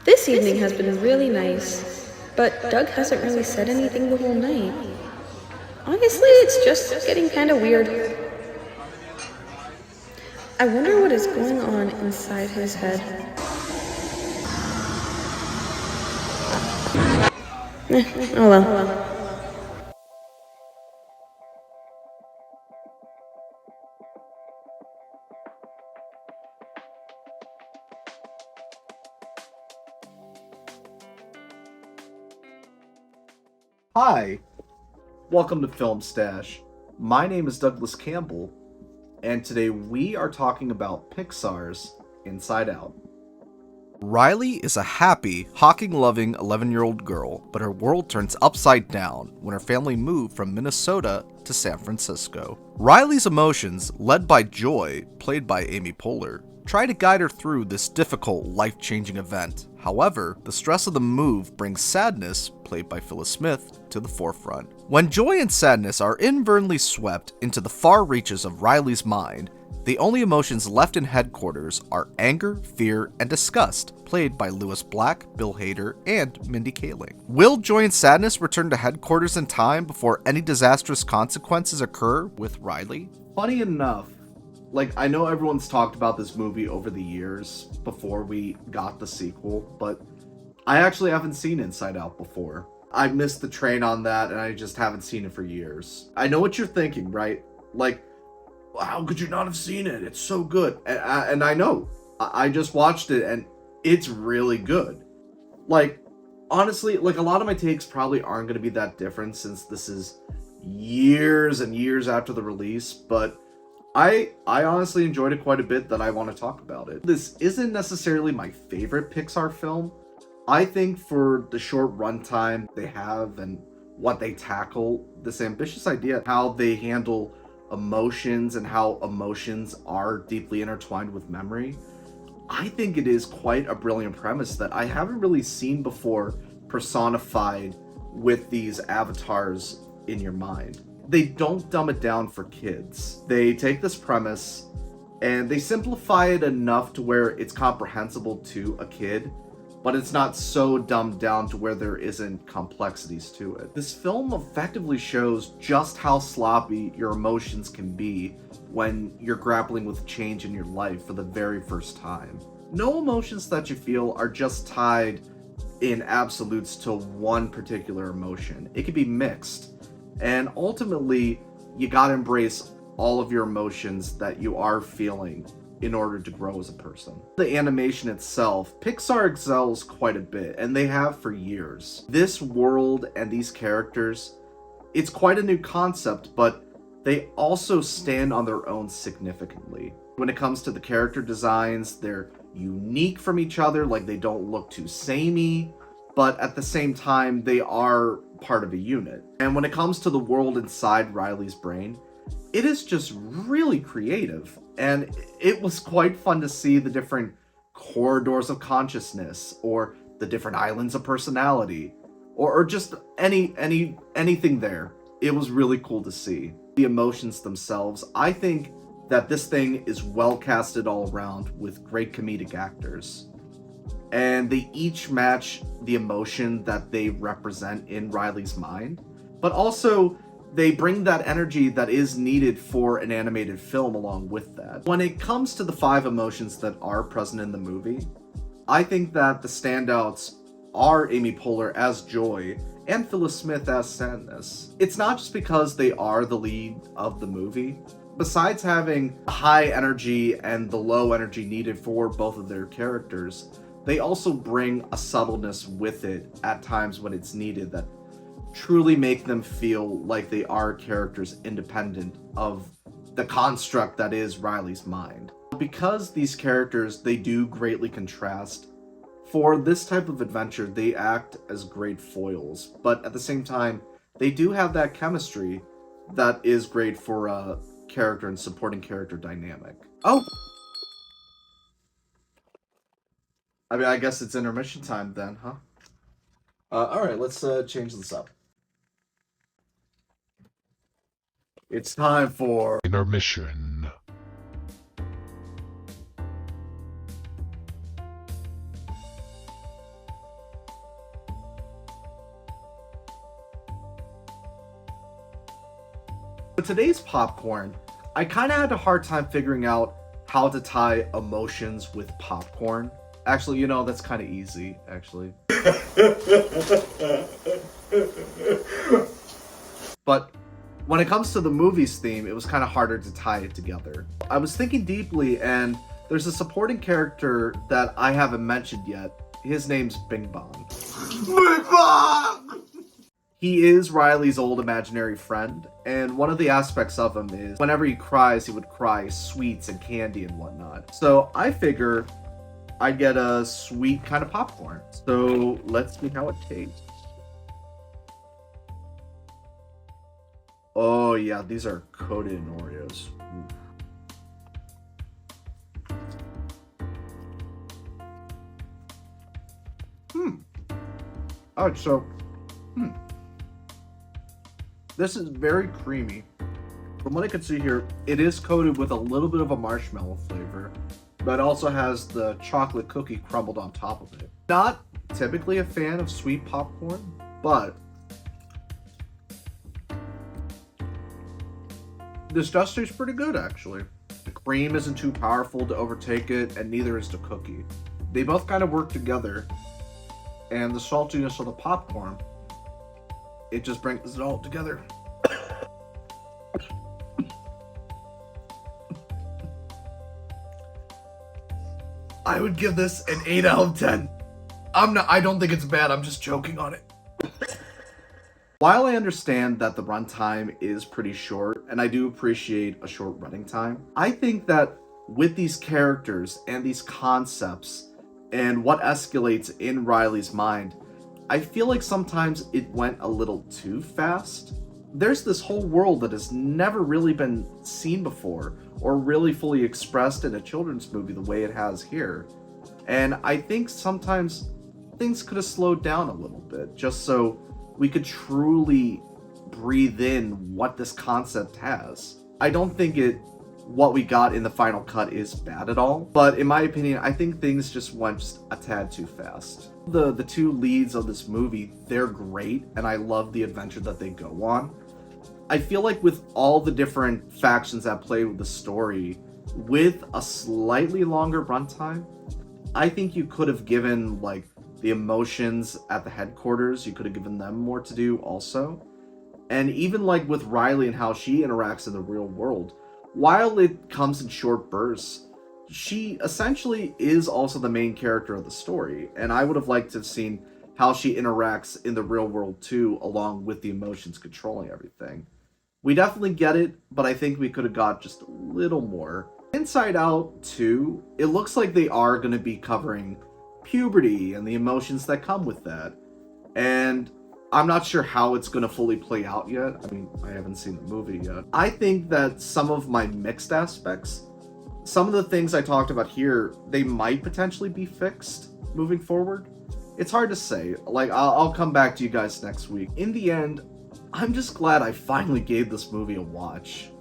This evening has been really nice, but Doug hasn't really said anything the whole night. Honestly, it's just getting kinda weird. I wonder what is going on inside his head. Oh well. Hi, welcome to Film Stash. My name is Douglas Campbell, and today we are talking about Pixar's Inside Out. Riley is a happy, Hawking-loving 11-year-old girl, but her world turns upside down when her family move from Minnesota to San Francisco. Riley's emotions, led by Joy, played by Amy Poehler, try to guide her through this difficult, life-changing event. However, the stress of the move brings Sadness, played by Phyllis Smith, to the forefront. When Joy and Sadness are inadvertently swept into the far reaches of Riley's mind, the only emotions left in headquarters are anger, fear, and disgust, played by Lewis Black, Bill Hader, and Mindy Kaling. Will Joy and Sadness return to headquarters in time before any disastrous consequences occur with Riley? Funny enough, I know everyone's talked about this movie over the years before we got the sequel, but I actually haven't seen Inside Out before. I missed the train on that, and I just haven't seen it for years. I know what you're thinking, right? How could you not have seen it? It's so good. And I know. I just watched it, and it's really good. Honestly, a lot of my takes probably aren't going to be that different since this is years and years after the release, but I honestly enjoyed it quite a bit that I want to talk about it. This isn't necessarily my favorite Pixar film. I think for the short runtime they have and what they tackle, this ambitious idea of how they handle emotions and how emotions are deeply intertwined with memory, I think it is quite a brilliant premise that I haven't really seen before personified with these avatars in your mind. They don't dumb it down for kids. They take this premise and they simplify it enough to where it's comprehensible to a kid, but it's not so dumbed down to where there isn't complexities to it. This film effectively shows just how sloppy your emotions can be when you're grappling with change in your life for the very first time. No emotions that you feel are just tied in absolutes to one particular emotion. It can be mixed. And ultimately, you gotta embrace all of your emotions that you are feeling in order to grow as a person. The animation itself, Pixar excels quite a bit, and they have for years. This world and these characters, it's quite a new concept, but they also stand on their own significantly. When it comes to the character designs, they're unique from each other, they don't look too samey, but at the same time, they are part of a unit. And when it comes to the world inside Riley's brain, it is just really creative, and it was quite fun to see the different corridors of consciousness, or the different islands of personality, or just anything there. It was really cool to see. The emotions themselves, I think that this thing is well casted all around with great comedic actors. And they each match the emotion that they represent in Riley's mind, but also they bring that energy that is needed for an animated film along with that. When it comes to the 5 emotions that are present in the movie, I think that the standouts are Amy Poehler as Joy and Phyllis Smith as Sadness. It's not just because they are the lead of the movie. Besides having high energy and the low energy needed for both of their characters, they also bring a subtleness with it at times when it's needed that truly make them feel like they are characters independent of the construct that is Riley's mind. Because these characters, they do greatly contrast, for this type of adventure, they act as great foils, but at the same time, they do have that chemistry that is great for a character and supporting character dynamic. Oh! I guess it's intermission time then, huh? Alright, let's change this up. It's time for Intermission. With today's popcorn, I kind of had a hard time figuring out how to tie emotions with popcorn. Actually, you know, that's kind of easy, actually. But when it comes to the movie's theme, it was kind of harder to tie it together. I was thinking deeply, and there's a supporting character that I haven't mentioned yet. His name's Bing Bong. Bing Bong! He is Riley's old imaginary friend, and one of the aspects of him is whenever he cries, he would cry sweets and candy and whatnot. So I figure I'd get a sweet kind of popcorn. So let's see how it tastes. Oh yeah, these are coated in Oreos. Alright, so this is very creamy. From what I can see here, it is coated with a little bit of a marshmallow flavor, but also has the chocolate cookie crumbled on top of it. Not typically a fan of sweet popcorn, but this does taste pretty good, actually. The cream isn't too powerful to overtake it, and neither is the cookie. They both kind of work together, and the saltiness of the popcorn, it just brings it all together. I would give this an 8 out of 10. I don't think it's bad, I'm just joking on it. While I understand that the runtime is pretty short, and I do appreciate a short running time, I think that with these characters and these concepts and what escalates in Riley's mind, I feel like sometimes it went a little too fast. There's this whole world that has never really been seen before or really fully expressed in a children's movie the way it has here. And I think sometimes things could have slowed down a little bit just so we could truly breathe in what this concept has. I don't think what we got in the final cut is bad at all, but in my opinion, I think things just went just a tad too fast. The two leads of this movie, they're great, and I love the adventure that they go on. I feel like with all the different factions that play with the story, with a slightly longer runtime, I think you could have given, like, the emotions at the headquarters, you could have given them more to do also. And even like with Riley and how she interacts in the real world, while it comes in short bursts, she essentially is also the main character of the story. And I would have liked to have seen how she interacts in the real world too, along with the emotions controlling everything. We definitely get it, but I think we could have got just a little more. Inside Out 2, it looks like they are going to be covering puberty and the emotions that come with that. And I'm not sure how it's going to fully play out yet. I mean, I haven't seen the movie yet. I think that some of my mixed aspects, some of the things I talked about here, they might potentially be fixed moving forward. It's hard to say. Like, I'll come back to you guys next week. In the end, I'm just glad I finally gave this movie a watch.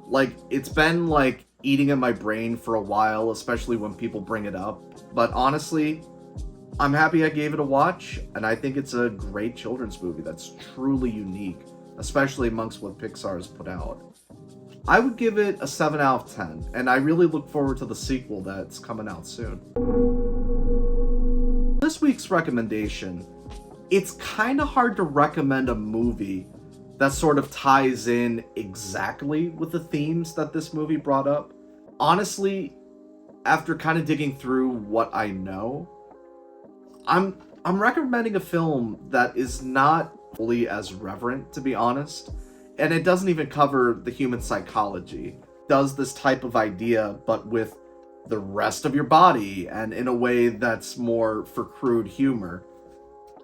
Like, it's been like eating in my brain for a while, especially when people bring it up. But honestly, I'm happy I gave it a watch, and I think it's a great children's movie that's truly unique, especially amongst what Pixar has put out. I would give it a 7 out of 10, and I really look forward to the sequel that's coming out soon. This week's recommendation, it's kind of hard to recommend a movie that sort of ties in exactly with the themes that this movie brought up. Honestly, after kind of digging through what I know, I'm recommending a film that is not fully as reverent, to be honest, and it doesn't even cover the human psychology. It does this type of idea, but with the rest of your body, and in a way that's more for crude humor.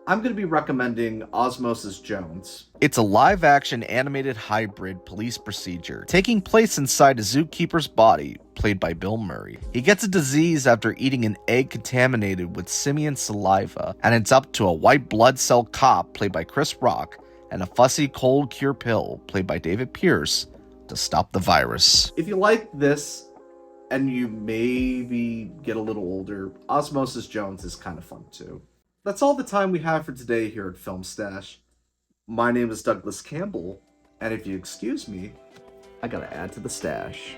I'm going to be recommending Osmosis Jones. It's a live-action animated hybrid police procedure taking place inside a zookeeper's body, played by Bill Murray. He gets a disease after eating an egg contaminated with simian saliva, and it's up to a white blood cell cop, played by Chris Rock, and a fussy cold cure pill, played by David Pierce, to stop the virus. If you like this, and you maybe get a little older, Osmosis Jones is kind of fun too. That's all the time we have for today here at Film Stash. My name is Douglas Campbell, and if you excuse me, I gotta add to the stash.